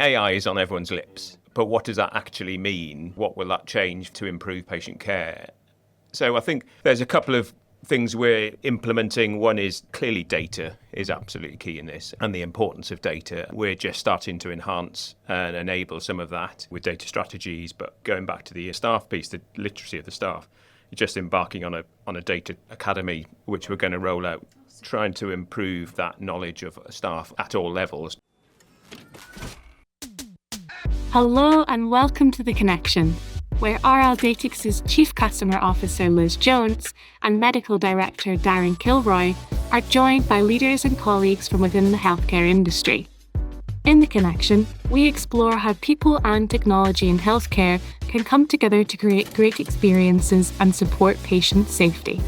AI is on everyone's lips, but what does that actually mean? What will that change to improve patient care? So I think there's a couple of things we're implementing. One is clearly data is absolutely key in this, and the importance of data. We're just starting to enhance and enable some of that with data strategies, but going back to the staff piece, the literacy of the staff, just embarking on a data academy, which we're going to roll out, trying to improve that knowledge of staff at all levels. Hello and welcome to The Connection, where RLDatix's Chief Customer Officer Liz Jones and Medical Director Darren Kilroy are joined by leaders and colleagues from within the healthcare industry. In The Connection, we explore how people and technology in healthcare can come together to create great experiences and support patient safety.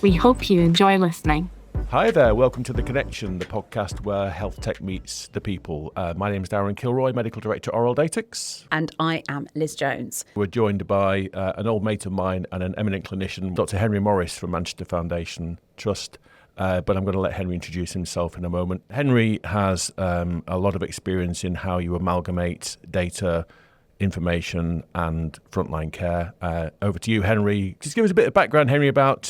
We hope you enjoy listening. Hi there, welcome to The Connection, the podcast where health tech meets the people. My name is Darren Kilroy, Medical Director RLDatix. And I am Liz Jones. We're joined by an old mate of mine and an eminent clinician, Dr. Henry Morris from Manchester Foundation Trust. But I'm going to let Henry introduce himself in a moment. Henry has a lot of experience in how you amalgamate data, information and frontline care. Over to you, Henry. Just give us a bit of background, Henry, about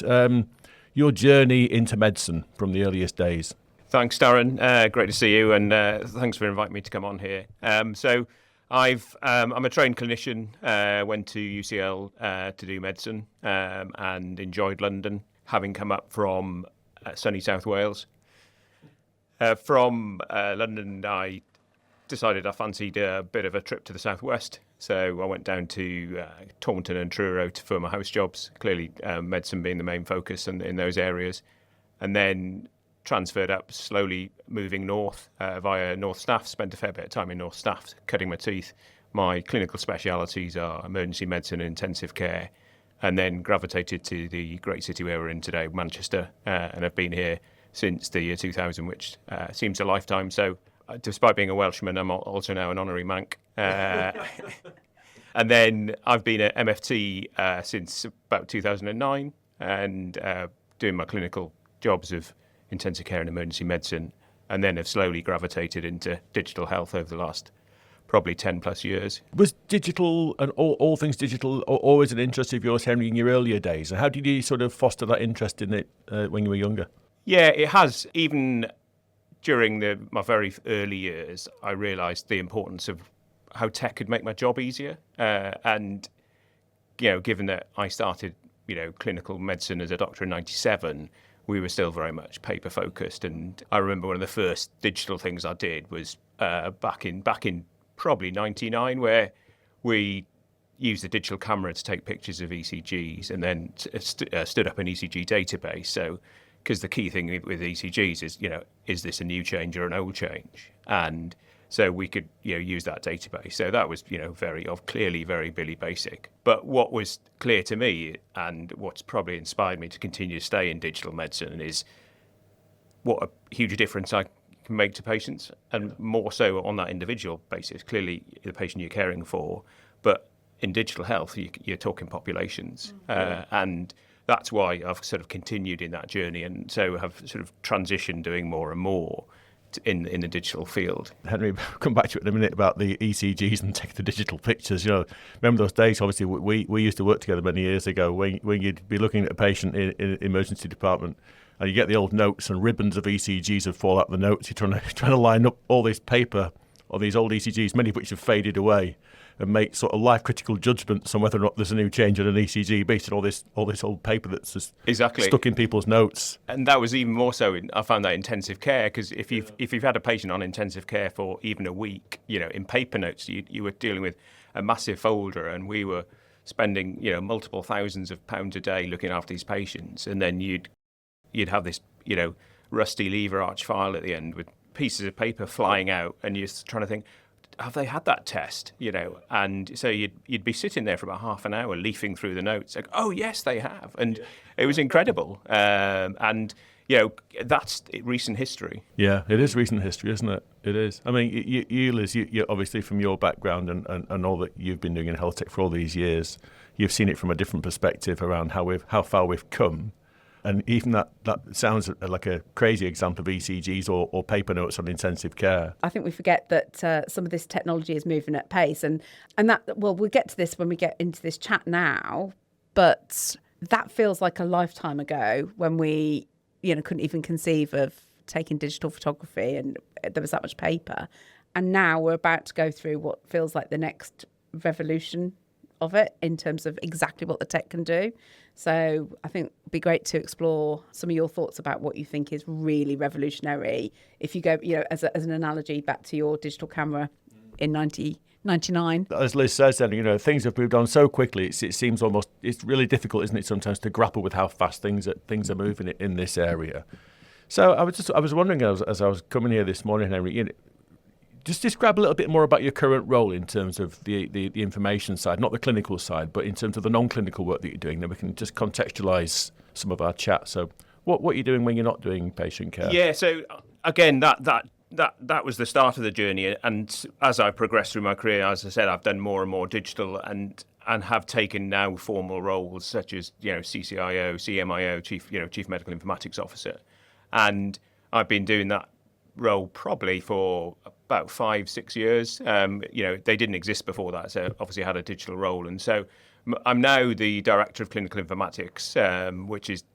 your journey into medicine from the earliest days. Thanks, Darren. Great to see you, and thanks for inviting me to come on here. I'm a trained clinician, went to UCL to do medicine, and enjoyed London, having come up from sunny South Wales. From London, I decided I fancied a bit of a trip to the southwest. So I went down to Taunton and Truro for my house jobs, clearly medicine being the main focus in those areas, and then transferred up, slowly moving north via North Staff, spent a fair bit of time in North Staff, cutting my teeth. My clinical specialities are emergency medicine and intensive care, and then gravitated to the great city where we're in today, Manchester, and I've been here since the year 2000, which seems a lifetime. So despite being a Welshman, I'm also now an honorary Manc. And then I've been at MFT since about 2009 and doing my clinical jobs of intensive care and emergency medicine, and then have slowly gravitated into digital health over the last probably 10 plus years. Was digital and all things digital always an interest of yours, Henry, in your earlier days? And how did you sort of foster that interest in it when you were younger? Yeah, it has. Even during my very early years, I realised the importance of how tech could make my job easier. And, given that I started, clinical medicine as a doctor in 97, we were still very much paper focused. And I remember one of the first digital things I did was back in probably 99, where we used the digital camera to take pictures of ECGs and then stood up an ECG database. So, because the key thing with ECGs is, is this a new change or an old change? And so we could, use that database. So that was, clearly very Billy Basic. But what was clear to me, and what's probably inspired me to continue to stay in digital medicine, is what a huge difference I can make to patients, and more so on that individual basis. Clearly, the patient you're caring for, but in digital health, you're talking populations, and that's why I've sort of continued in that journey, and so have sort of transitioned doing more and more in the digital field. Henry, we'll come back to it in a minute about the ECGs and take the digital pictures. Remember those days? Obviously, we used to work together many years ago when you'd be looking at a patient in emergency department, and you get the old notes and ribbons of ECGs would fall out the notes. You're trying to line up all this paper on these old ECGs, many of which have faded away, and make sort of life-critical judgments on whether or not there's a new change in an ECG based on all this old paper that's just stuck in people's notes. And that was even more so I found that intensive care, because if you've had a patient on intensive care for even a week, in paper notes, you were dealing with a massive folder, and we were spending multiple thousands of pounds a day looking after these patients, and then you'd have this rusty lever arch file at the end with pieces of paper flying out, and you're trying to think, have they had that test? And so you'd be sitting there for about half an hour leafing through the notes, like, oh yes, they have, and it was incredible. And that's recent history. Yeah, it is recent history, isn't it? It is. I mean, you Liz, you obviously from your background and all that you've been doing in health tech for all these years, you've seen it from a different perspective around how far we've come. And even that sounds like a crazy example of ECGs or paper notes on intensive care. I think we forget that some of this technology is moving at pace, and that, well, we'll get to this when we get into this chat now, but that feels like a lifetime ago when we, couldn't even conceive of taking digital photography and there was that much paper. And now we're about to go through what feels like the next revolution of it in terms of exactly what the tech can do. So I think it'd be great to explore some of your thoughts about what you think is really revolutionary. If you go, as an analogy back to your digital camera in 1999. As Liz says, then, things have moved on so quickly. It seems almost, it's really difficult, isn't it, sometimes to grapple with how fast things are moving in this area. So I was wondering as I was coming here this morning, Henry, just describe a little bit more about your current role in terms of the information side, not the clinical side, but in terms of the non-clinical work that you're doing. Then we can just contextualise some of our chat. So what are you doing when you're not doing patient care? Yeah, so again, that was the start of the journey. And as I progressed through my career, as I said, I've done more and more digital and have taken now formal roles such as, CCIO, CMIO, Chief Medical Informatics Officer. And I've been doing that role probably for about 5-6 years. They didn't exist before that, so obviously I had a digital role. And so I'm now the Director of Clinical Informatics, which is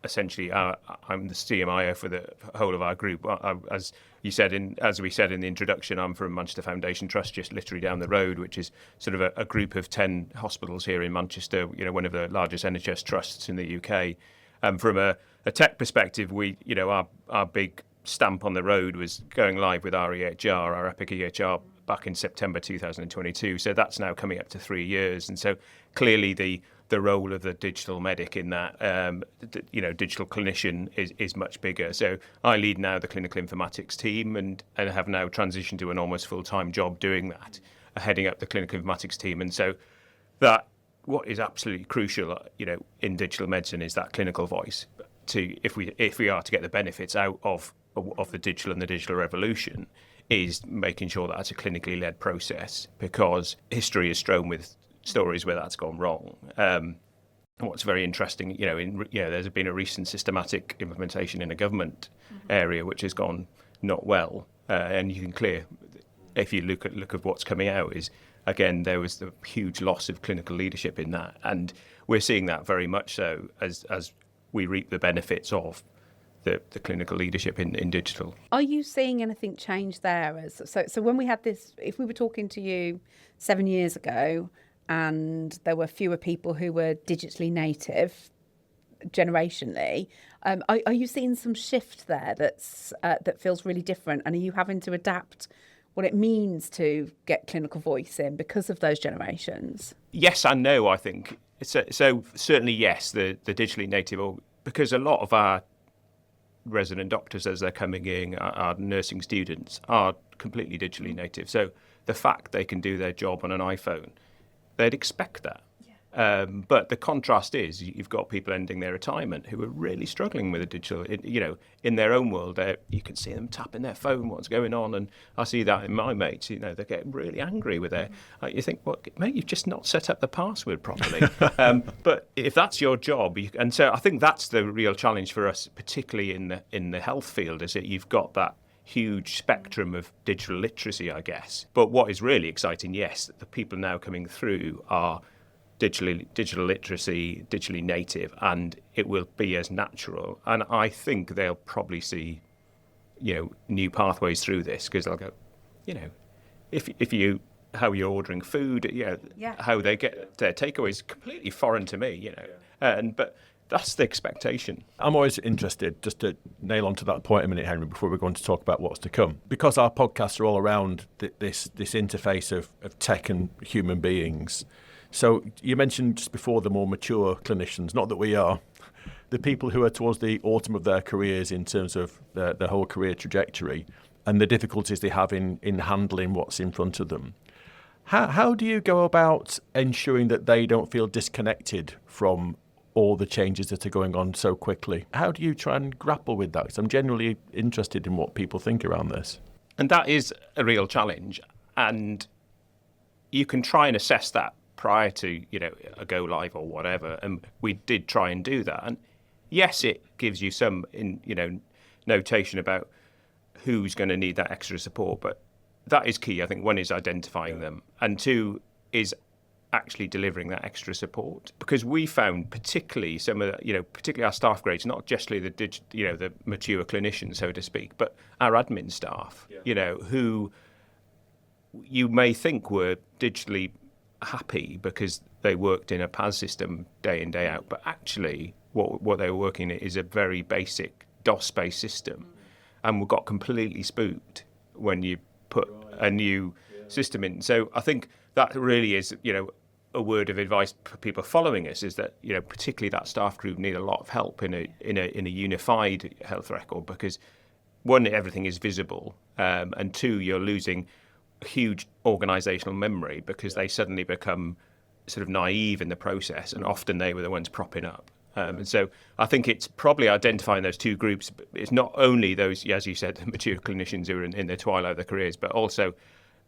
essentially I'm the CMIO for the whole of our group. As we said in the introduction, I'm from Manchester Foundation Trust, just literally down the road, which is sort of a group of 10 hospitals here in Manchester, one of the largest NHS trusts in the UK. From a tech perspective, our big stamp on the road was going live with our EHR, our Epic EHR, back in September 2022. So that's now coming up to 3 years. And so clearly the role of the digital medic in that, digital clinician is much bigger. So I lead now the clinical informatics team and have now transitioned to an almost full-time job doing that, heading up the clinical informatics team. And so that what is absolutely crucial, in digital medicine is that clinical voice. If we are to get the benefits out of the digital and the digital revolution, is making sure that that's a clinically led process, because history is strewn with stories where that's gone wrong. What's very interesting, there's been a recent systematic implementation in a government area which has gone not well, and you can clear if you look at what's coming out is, again, there was the huge loss of clinical leadership in that, and we're seeing that very much so as we reap the benefits of the clinical leadership in digital. Are you seeing anything change there? So when we had this, if we were talking to you 7 years ago and there were fewer people who were digitally native generationally, are you seeing some shift there that feels really different? And are you having to adapt what it means to get clinical voice in because of those generations? Yes and no, I think. So certainly yes, the digitally native, because a lot of our resident doctors, as they're coming in, our nursing students, are completely digitally native. So the fact they can do their job on an iPhone, they'd expect that. Yeah. But the contrast is you've got people ending their retirement who are really struggling with the digital, in their own world. You can see them tapping their phone, what's going on. And I see that in my mates, they get really angry with their, you think, well, mate, you've just not set up the password properly. But if that's your job, and so I think that's the real challenge for us, particularly in the health field, is that you've got that huge spectrum of digital literacy, I guess. But what is really exciting, yes, the people now coming through are digital literacy, digitally native, and it will be as natural. And I think they'll probably see, new pathways through this, because they'll go, if you how you're ordering food, how they get their takeaways, completely foreign to me, but that's the expectation. I'm always interested, just to nail onto that point a minute, Henry, before we're going to talk about what's to come. Because our podcasts are all around this interface of tech and human beings. So you mentioned just before the more mature clinicians, not that we are, the people who are towards the autumn of their careers in terms of their whole career trajectory and the difficulties they have in handling what's in front of them. How do you go about ensuring that they don't feel disconnected from all the changes that are going on so quickly? How do you try and grapple with that? Because I'm generally interested in what people think around this. And that is a real challenge. And you can try and assess that prior to, a go live or whatever. And we did try and do that. And yes, it gives you some notation about who's going to need that extra support, but that is key. I think one is identifying them, and two is actually delivering that extra support, because we found particularly particularly our staff grades, not just the mature clinicians, so to speak, but our admin staff, who you may think were digitally happy because they worked in a PAS system day in, day out, but actually what they were working in is a very basic DOS-based system, and we got completely spooked when you put a new system in. So I think that really is, a word of advice for people following us, is that, particularly that staff group need a lot of help in a unified health record, because one, everything is visible, and two, you're losing huge organisational memory because they suddenly become sort of naive in the process, and often they were the ones propping up. And so I think it's probably identifying those two groups. It's not only those, as you said, mature clinicians who are in their twilight of their careers, but also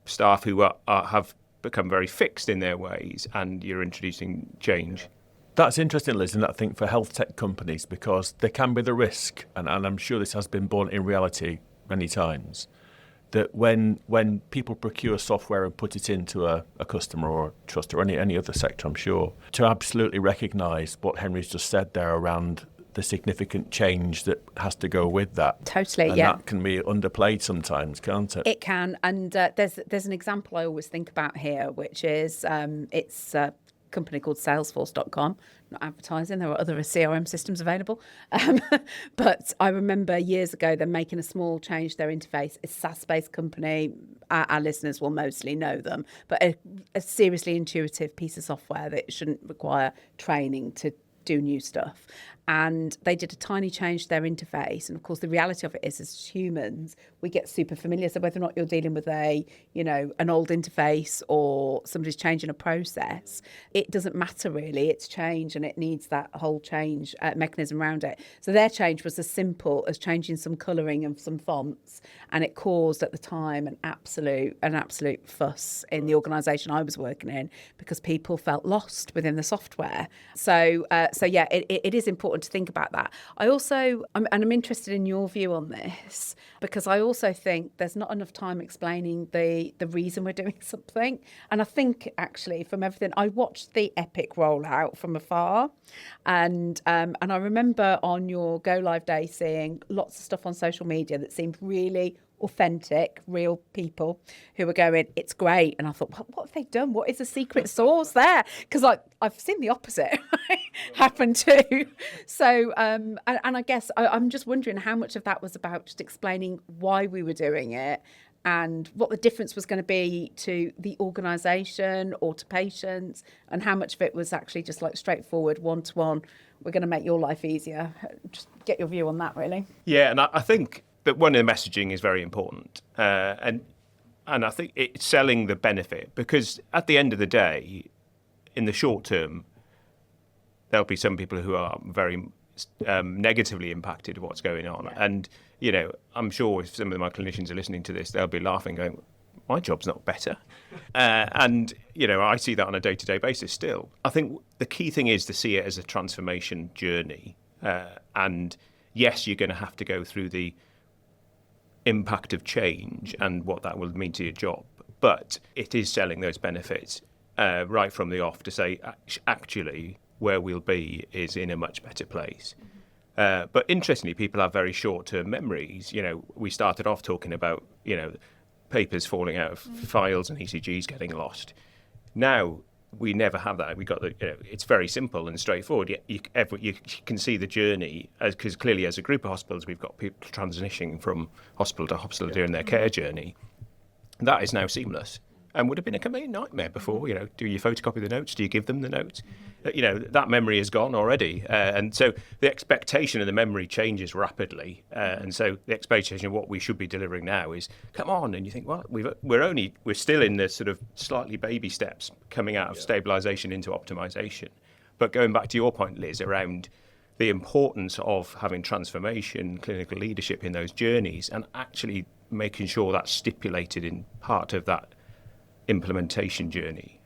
staff who have become very fixed in their ways, and you're introducing change. That's interesting, Liz, and I think for health tech companies, because there can be the risk, and I'm sure this has been borne in reality many times, that when people procure software and put it into a customer or a trust or any other sector, I'm sure, to absolutely recognise what Henry's just said there around the significant change that has to go with that. Totally, and yeah. that can be underplayed sometimes, can't it? It can, and there's an example I always think about here, which is it's a company called Salesforce.com. Not advertising, there are other CRM systems available. But I remember years ago them making a small change to their interface. It's a SaaS-based company. Our listeners will mostly know them, but a seriously intuitive piece of software that shouldn't require training to do new stuff. And they did a tiny change to their interface. And of course, the reality of it is, as humans, we get super familiar. So whether or not you're dealing with an old interface or somebody's changing a process, it doesn't matter really. It's change, and it needs that whole change mechanism around it. So their change was as simple as changing some colouring of some fonts, and it caused at the time an absolute fuss in the organisation I was working in, because people felt lost within the software. So yeah, it is important to think about that. I'm interested in your view on this, because I also think there's not enough time explaining the reason we're doing something. And I think actually from everything, I watched the Epic rollout from afar, and I remember on your go live day seeing lots of stuff on social media that seemed really authentic, real people who were going, it's great. And I thought, what have they done? What is the secret sauce there? Because I've seen the opposite happen too. So, and I guess I'm just wondering how much of that was about just explaining why we were doing it and what the difference was going to be to the organisation or to patients, and how much of it was actually just like straightforward, one-to-one, we're going to make your life easier. Just get your view on that, really. Yeah, and I think that one of the messaging is very important, and I think it's selling the benefit, because at the end of the day, in the short term, there'll be some people who are very negatively impacted by what's going on, and I'm sure if some of my clinicians are listening to this, they'll be laughing, going, "My job's not better," and I see that on a day-to-day basis still. I think the key thing is to see it as a transformation journey, and yes, you're going to have to go through the impact of change and what that will mean to your job, but it is selling those benefits right from the off to say, actually, where we'll be is in a much better place. But interestingly, people have very short-term memories. We started off talking about papers falling out of files and ECGs getting lost. Now we never have that. We got it's very simple and straightforward. You can see the journey, because clearly as a group of hospitals, we've got people transitioning from hospital to hospital during their care journey. That is now seamless, and would have been a complete nightmare before. Do you photocopy the notes? Do you give them the notes? That memory is gone already, and so the expectation of the memory changes rapidly, and so the expectation of what we should be delivering now is, come on, and you think, well, we're still in the sort of slightly baby steps coming out of stabilisation into optimisation. But going back to your point, Liz, around the importance of having transformation, clinical leadership in those journeys, and actually making sure that's stipulated in part of that implementation journey,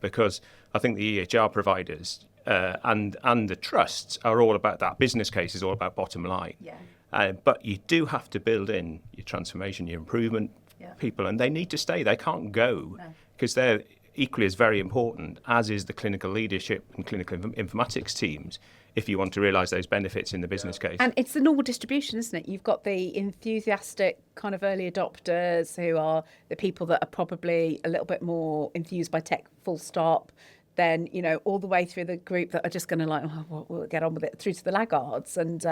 because I think the EHR providers and the trusts are all about that. Business case is all about bottom line. Yeah. But you do have to build in your transformation, your improvement people, and they need to stay. They can't go because they're equally as very important, as is the clinical leadership and clinical informatics teams, if you want to realise those benefits in the business case. And it's the normal distribution, isn't it? You've got the enthusiastic kind of early adopters who are the people that are probably a little bit more enthused by tech, full stop. Then, all the way through the group that are just going to we'll get on with it, through to the laggards. And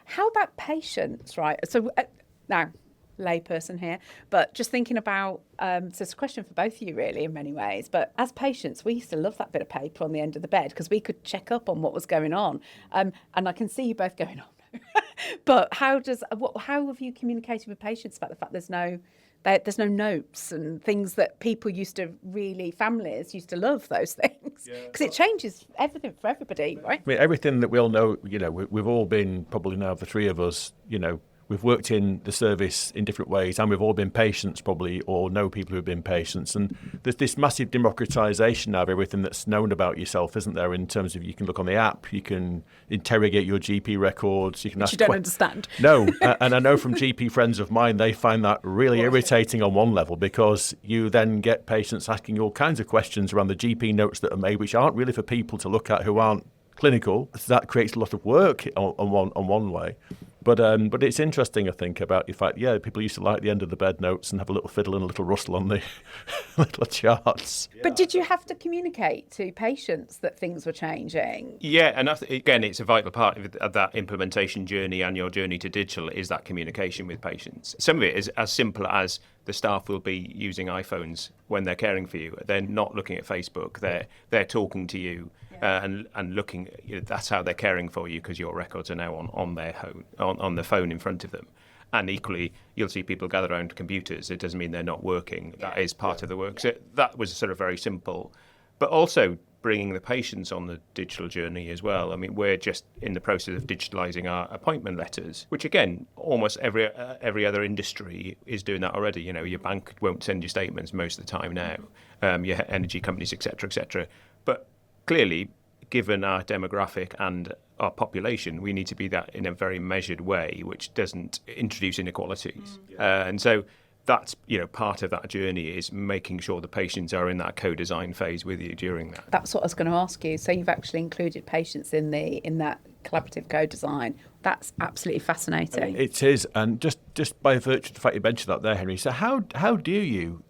how about patients, right? So now, layperson here, but just thinking about, so it's a question for both of you really in many ways, but as patients, we used to love that bit of paper on the end of the bed because we could check up on what was going on. And I can see you both going, oh no. But how have you communicated with patients about the fact there's no notes and things that people families used to love those things? Because it changes everything for everybody, right? I mean, everything that we all know, we've all been, probably now the three of us, we've worked in the service in different ways, and we've all been patients probably, or know people who've been patients. And there's this massive democratisation now of everything that's known about yourself, isn't there? In terms of, you can look on the app, you can interrogate your GP records, you can ask. You don't understand. No, and I know from GP friends of mine, they find that really irritating on one level, because you then get patients asking you all kinds of questions around the GP notes that are made, which aren't really for people to look at who aren't clinical. So that creates a lot of work on one way. But it's interesting, I think, about the fact, people used to like the end of the bed notes and have a little fiddle and a little rustle on the little charts. But did you have to communicate to patients that things were changing? Yeah, and again, it's a vital part of that implementation journey and your journey to digital is that communication with patients. Some of it is as simple as the staff will be using iPhones when they're caring for you. They're not looking at Facebook. They're talking to you. And looking, that's how they're caring for you, because your records are now on their home, on the phone in front of them. And equally, you'll see people gather around computers. It doesn't mean they're not working. That is part of the work. So that was sort of very simple. But also bringing the patients on the digital journey as well. I mean, we're just in the process of digitalising our appointment letters, which again, almost every other industry is doing that already. Your bank won't send you statements most of the time now, your energy companies, et cetera, But clearly, given our demographic and our population, we need to be that in a very measured way, which doesn't introduce inequalities. And so that's part of that journey is making sure the patients are in that co-design phase with you during that. That's what I was going to ask you. So you've actually included patients in that collaborative co-design. That's absolutely fascinating. It is, and just by virtue of the fact you mentioned that there, Henry. So how do you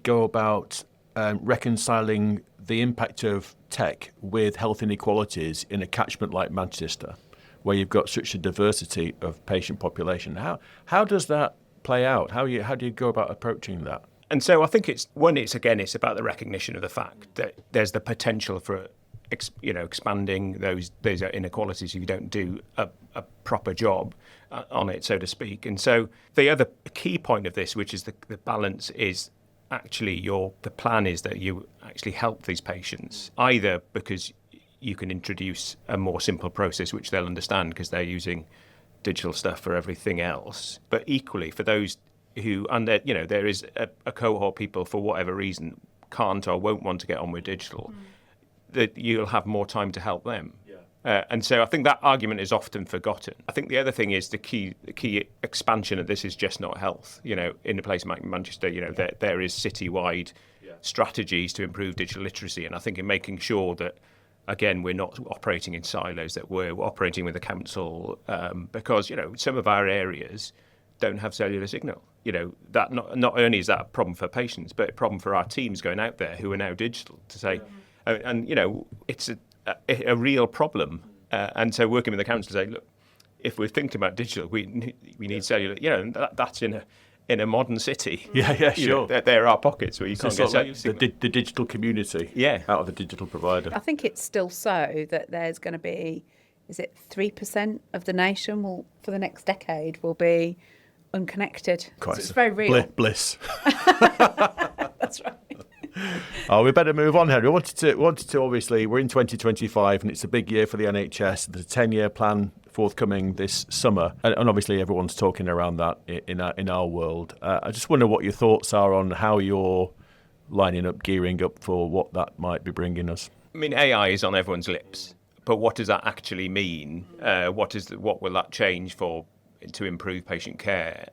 go about reconciling the impact of tech with health inequalities in a catchment like Manchester, where you've got such a diversity of patient population? How does that play out? How do you go about approaching that? And so I think it's about the recognition of the fact that there's the potential for expanding those inequalities if you don't do a proper job on it, so to speak. And so the other key point of this, which is the balance, is actually the plan is that you actually help these patients, either because you can introduce a more simple process which they'll understand because they're using digital stuff for everything else, but equally for those who, and there is a cohort of people for whatever reason can't or won't want to get on with digital, that you'll have more time to help them. And so I think that argument is often forgotten. I think the other thing is the key expansion of this is just not health. In a place like Manchester, there is citywide strategies to improve digital literacy. And I think in making sure that, again, we're not operating in silos, that we're operating with the council, because, some of our areas don't have cellular signal. That not only is that a problem for patients, but a problem for our teams going out there who are now digital to say, and it's a real problem. And so working with the council to say, look, if we're thinking about digital, we need cellular. That's in a modern city. Sure. There are pockets where you can't get cellular signal. The digital community. Out of the digital provider. I think it's still so that there's going to be, is it 3% of the nation will, for the next decade, will be unconnected. So it's very real. Bliss. That's right. Oh, we better move on, Henry. We wanted to obviously, we're in 2025 and it's a big year for the NHS. There's a 10-year plan forthcoming this summer, and obviously everyone's talking around that in our world. I just wonder what your thoughts are on how you're lining up, gearing up for what that might be bringing us. I mean, AI is on everyone's lips, but what does that actually mean? What will that change to improve patient care?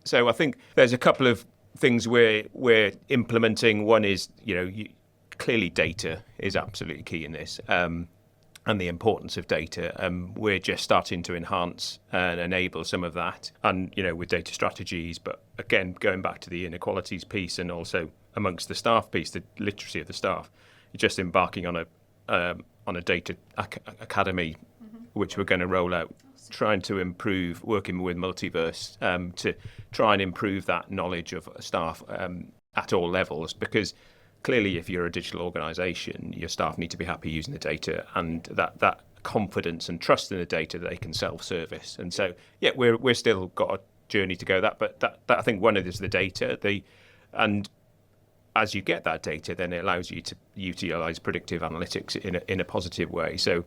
So I think there's a couple of things we're implementing. One is, clearly data is absolutely key in this, and the importance of data. We're just starting to enhance and enable some of that, and with data strategies. But again, going back to the inequalities piece, and also amongst the staff piece, the literacy of the staff, you're just embarking on a data academy, which we're going to roll out, trying to improve, working with Multiverse to try and improve that knowledge of staff at all levels, because clearly if you're a digital organisation, your staff need to be happy using the data, and that confidence and trust in the data that they can self-service. And so, we're still got a journey to go, but that I think one of it is the data, and as you get that data, then it allows you to utilise predictive analytics in a positive way. So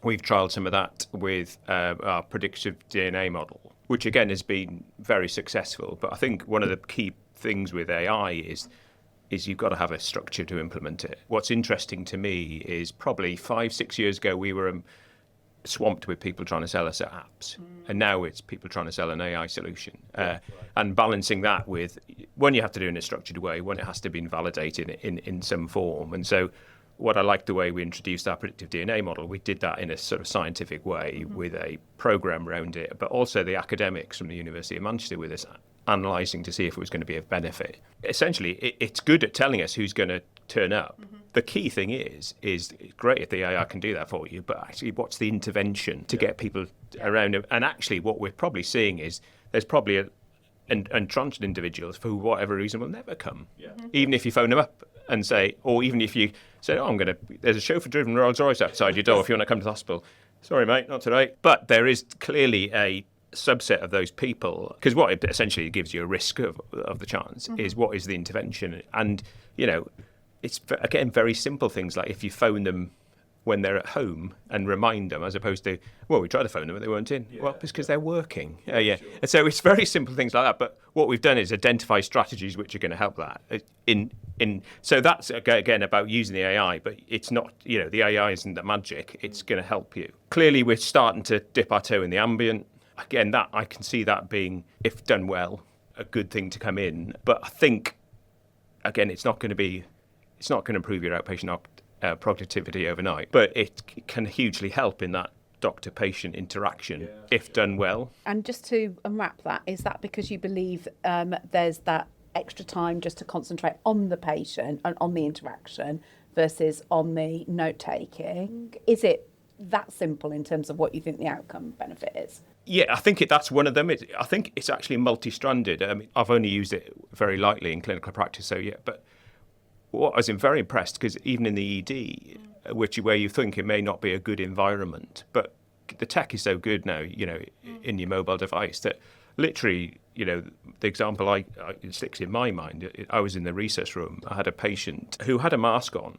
we've trialled some of that with our predictive DNA model, which again has been very successful. But I think one of the key things with AI is you've got to have a structure to implement it. What's interesting to me is probably 5-6 years ago we were swamped with people trying to sell us apps, and now it's people trying to sell an AI solution, and balancing that with one, you have to do it in a structured way, one, it has to be validated in some form. And so what I like the way we introduced our predictive DNA model, we did that in a sort of scientific way with a program around it, but also the academics from the University of Manchester with us analysing to see if it was going to be of benefit. Essentially, it's good at telling us who's going to turn up. The key thing is great if the AI can do that for you, but actually what's the intervention to get people around? And actually what we're probably seeing is there's probably entrenched individuals for whatever reason will never come. Even if you phone them up and say, or even if you say, there's a chauffeur-driven Rolls-Royce outside your door if you want to come to the hospital. Sorry, mate, not today. But there is clearly a subset of those people, because what it essentially gives you a risk of the chance is what is the intervention. And, it's, again, very simple things like if you phone them when they're at home and remind them, as opposed to, we tried to phone them but they weren't in. It's because they're working. Sure. And so it's very simple things like that. But what we've done is identify strategies which are going to help that. So that's, again, about using the AI, but it's not, the AI isn't the magic. It's going to help you. Clearly, we're starting to dip our toe in the ambient. Again, that I can see that being, if done well, a good thing to come in. But I think, again, it's not going to improve your outpatient productivity overnight, but it can hugely help in that doctor-patient interaction if done well. And just to unwrap that, is that because you believe there's that extra time just to concentrate on the patient and on the interaction versus on the note-taking? Is it that simple in terms of what you think the outcome benefit is? Yeah, I think that's one of them. I think it's actually multi-stranded. I mean, I've only used it very lightly in clinical practice, but what I was very impressed, because even in the ED, where you think it may not be a good environment, but the tech is so good now, in your mobile device, that literally, the example it sticks in my mind. I was in the research room. I had a patient who had a mask on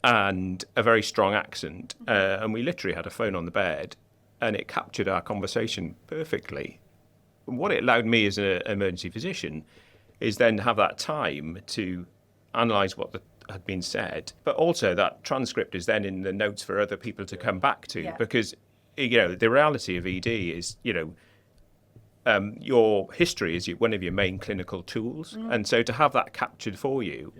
and a very strong accent, and we literally had a phone on the bed, and it captured our conversation perfectly. What it allowed me as an emergency physician is then have that time to analyse what had been said, but also that transcript is then in the notes for other people to come back to, because the reality of ED is your history is one of your main clinical tools, and so to have that captured for you,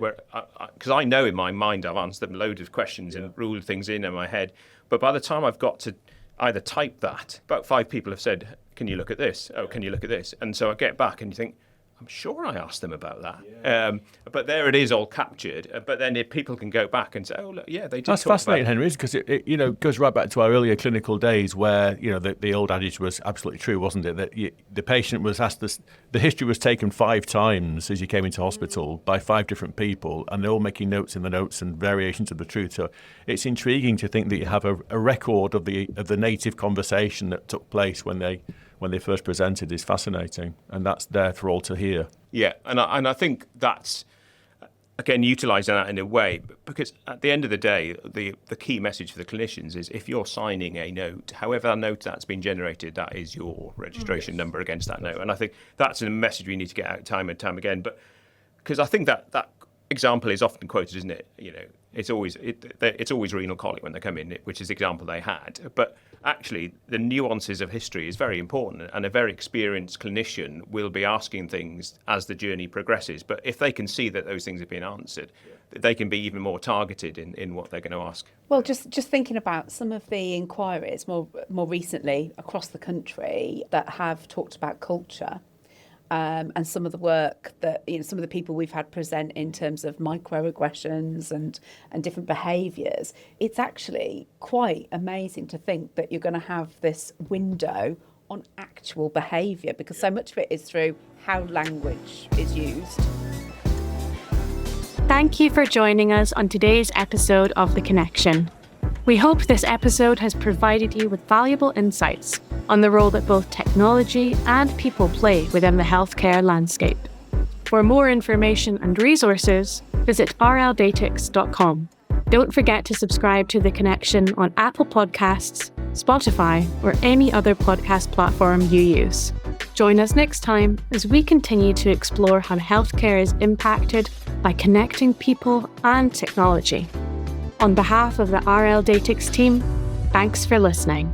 because I know in my mind I've answered them loads of questions and ruled things in my head, but by the time I've got to either type that, about 5 people have said, "Can you look at this? Oh, can you look at this?" And so I get back and you think, I'm sure I asked them about that. But there it is, all captured. But then if people can go back and say, oh, look, they did. That's fascinating, Henry, because it goes right back to our earlier clinical days where, the old adage was absolutely true, wasn't it? That the patient was asked this, the history was taken 5 times as you came into hospital by 5 different people, and they're all making notes in the notes and variations of the truth. So it's intriguing to think that you have a record of the native conversation that took place when they first presented. Is fascinating, and that's there for all to hear. Yeah, and I think that's, again, utilising that in a way, because at the end of the day, the key message for the clinicians is if you're signing a note, however that note that's been generated, that is your registration number against that note. And I think that's a message we need to get out time and time again. But because I think that example is often quoted, isn't it? It's always renal colic when they come in, which is the example they had. But actually, the nuances of history is very important, and a very experienced clinician will be asking things as the journey progresses. But if they can see that those things have been answered, they can be even more targeted in what they're going to ask. Well, just thinking about some of the inquiries more recently across the country that have talked about culture. And some of the work that, some of the people we've had present in terms of microaggressions and different behaviours, it's actually quite amazing to think that you're going to have this window on actual behaviour, because so much of it is through how language is used. Thank you for joining us on today's episode of The Connection. We hope this episode has provided you with valuable insights on the role that both technology and people play within the healthcare landscape. For more information and resources, visit RLDatix.com. Don't forget to subscribe to The Connection on Apple Podcasts, Spotify, or any other podcast platform you use. Join us next time as we continue to explore how healthcare is impacted by connecting people and technology. On behalf of the RLDatix team, thanks for listening.